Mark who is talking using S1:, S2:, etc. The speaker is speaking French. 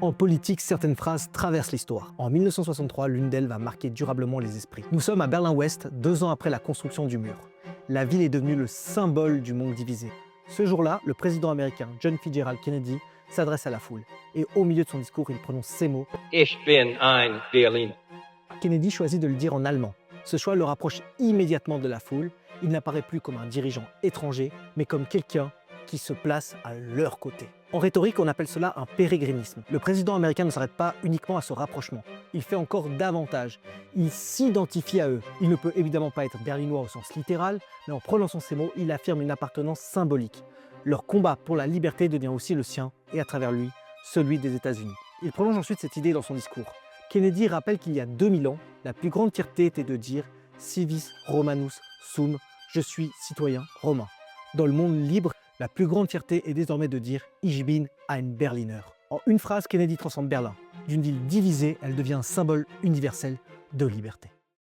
S1: En politique, certaines phrases traversent l'histoire. En 1963, l'une d'elles va marquer durablement les esprits. Nous sommes à Berlin-Ouest, 2 ans après la construction du mur. La ville est devenue le symbole du monde divisé. Ce jour-là, le président américain John Fitzgerald Kennedy s'adresse à la foule. Et au milieu de son discours, il prononce ces mots.
S2: Ich bin ein Berliner.
S1: Kennedy choisit de le dire en allemand. Ce choix le rapproche immédiatement de la foule. Il n'apparaît plus comme un dirigeant étranger, mais comme quelqu'un qui se place à leur côté. En rhétorique, on appelle cela un pérégrinisme. Le président américain ne s'arrête pas uniquement à ce rapprochement. Il fait encore davantage. Il s'identifie à eux. Il ne peut évidemment pas être berlinois au sens littéral, mais en prononçant ces mots, il affirme une appartenance symbolique. Leur combat pour la liberté devient aussi le sien, et à travers lui, celui des États-Unis. Il prolonge ensuite cette idée dans son discours. Kennedy rappelle qu'il y a 2000 ans, la plus grande fierté était de dire « Civis Romanus sum », je suis citoyen romain. Dans le monde libre, la plus grande fierté est désormais de dire « Ich bin ein Berliner ». En une phrase, Kennedy transforme Berlin. D'une ville divisée, elle devient un symbole universel de liberté.